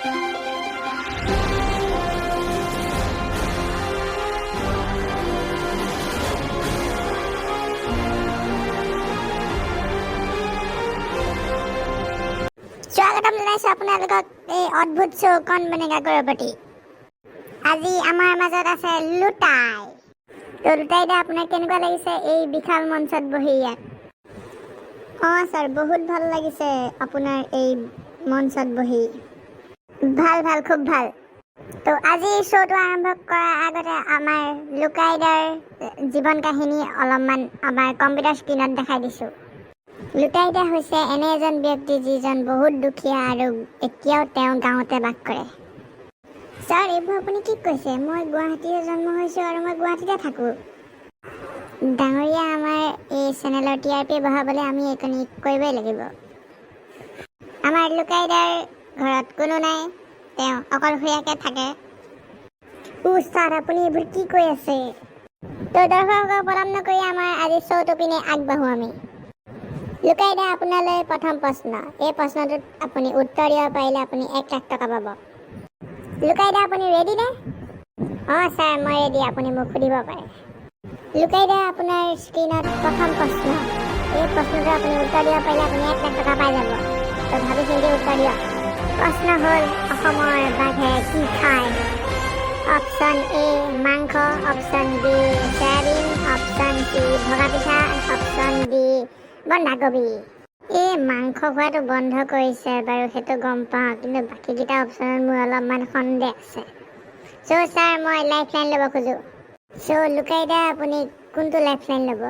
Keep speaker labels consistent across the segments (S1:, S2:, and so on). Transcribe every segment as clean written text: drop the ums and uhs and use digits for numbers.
S1: স্বাগতম জনাইছো আপোনালোকক এই অদ্ভুত শ্ব' কণ বনেগা কৰবটি। আজি আমাৰ মাজত আছে লুটাই। তো লুটাই দা আপোনাক কেনেকুৱা লাগিছে এই বিশাল মঞ্চত বহি ইয়াত? ছাৰ বহুত ভাল লাগিছে আপোনাৰ এই মঞ্চত বহি। ভাল ভাল, খুব ভাল। তো আজি শ্ব'টো আৰম্ভ কৰাৰ আগতে আমাৰ লুকাইদাৰ জীৱন কাহিনী অলপমান আমাৰ কম্পিউটাৰ স্ক্ৰীণত দেখাই দিছোঁ। লুটাইদা হৈছে এনে এজন ব্যক্তি যিজন বহুত দুখীয়া আৰু এতিয়াও তেওঁ গাঁৱতে বাস কৰে। ছাৰ এইবোৰ আপুনি কি কৈছে? মই গুৱাহাটীতে জন্ম হৈছোঁ আৰু মই গুৱাহাটীতে থাকোঁ। ডাঙৰীয়া, আমাৰ এই চেনেলৰ TRP বঢ়াবলৈ আমি এইকণি কৰিবই লাগিব। আমাৰ লুকাইদাৰ ঘৰত কোনো নাই, তেওঁ অকলশৰীয়াকৈ থাকে। ছাৰ আপুনি এইবোৰ কি কৈ আছে? তো দৰ্শকক পলম নকৰি আমাৰ আজি শ্ব'টো পিনে আগবাঢ়োঁ আমি। লুকাইদা, আপোনালৈ প্ৰথম প্ৰশ্ন। এই প্ৰশ্নটোত আপুনি উত্তৰ দিব পাৰিলে আপুনি 1 লাখ টকা পাব। লুকাইদা, আপুনি ৰেডি নে? ছাৰ মই ৰেডি, আপুনি মোক সুধিব পাৰে। লুকাইদা, আপোনাৰ স্ক্ৰীণত প্ৰথম প্ৰশ্ন। এই প্ৰশ্নটো আপুনি উত্তৰ দিব পাৰিলে আপুনি 1 লাখ টকা পাই যাব। তো ভাবি চিন্তি উত্তৰ দিয়ক। প্ৰশ্ন হ'ল, অসমৰ বাঘে কি খায়? অপশ্যন A মাংস, option B soyabean, option C ভগা পিঠা, অপশ্যন D বন্ধাকবি। এই মাংস খোৱাটো বন্ধ কৰিছে বাৰু, সেইটো গম পাওঁ, কিন্তু বাকীকেইটা অপশ্যনত মোৰ অলপমান সন্দেহ আছে। ছাৰ মই লাইফ লাইন ল'ব খোজোঁ। লুকাইদা, আপুনি কোনটো লাইফ লাইন ল'ব?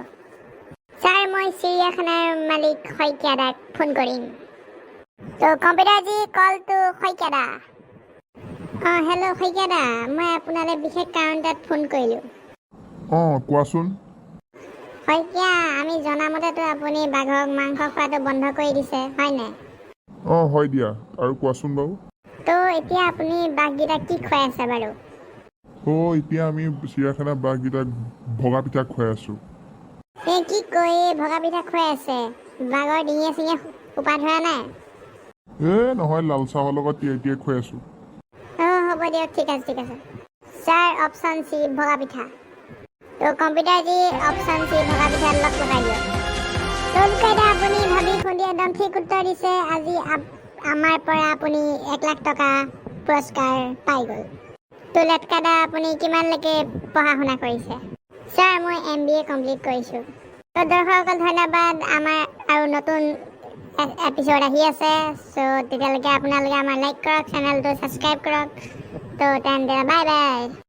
S1: ছাৰ মই চিৰিয়াখানাৰ মালিক শইকীয়াদাক ফোন কৰিম। তো কম্পিউটাৰজি কল টু শইকীয়াদা। হেল্ল' শইকীয়াদা, মই আপোনালৈ বিশেষ কাৰণ এটাত ফোন কৰিলোঁ।
S2: কোৱাচোন।
S1: শইকীয়া, আমি জনামতেতো আপুনি বাঘক মাংস খোৱাটো বন্ধ কৰি দিছে, হয় নাই?
S2: হয় দিয়া, আৰু কোৱাচোন বাৰু।
S1: তো এতিয়া আপুনি বাঘকেইটাক কি খুৱাই আছে বাৰু?
S2: এতিয়া আমি চিৰিয়াখানাৰ বাঘকেইটাক ভগা পিঠা খুৱাই আছোঁ।
S1: কি কয়, ভগা পিঠা খুৱাই আছে? বাঘৰ ডিঙিয়ে চিঙিয়ে সোপা ধৰা নাই?
S2: নহয়, লাল চাহৰ লগত তিয়াই খুৱাই আছোঁ।
S1: হ'ব দিয়ক, ঠিক আছে ঠিক আছে। ছাৰ অপশ্যন C ভগা পিঠা। তো কম্পিউটাৰজি অপশ্যন C ভগা পিঠাত লগ লগাই দিয়ক। তো লুকাইদা, আপুনি ভাবি খুন্দি একদম ঠিক উত্তৰ দিছে। আজি আমাৰ পৰা আপুনি 1 লাখ টকা পুৰস্কাৰ পাই গ'ল। তো লেটকাদা, আপুনি কিমানলৈকে পঢ়া শুনা কৰিছে? ছাৰ মই MBA কমপ্লিট কৰিছোঁ। তো দৰ্শকসকল ধন্যবাদ, আমাৰ আৰু নতুন এপিছ'ড আহি আছে। তেতিয়ালৈকে আপোনালোকে আমাৰ লাইক কৰক, চেনেলটো ছাবস্ক্ৰাইব কৰক। তো তেন্তে বাই বাই।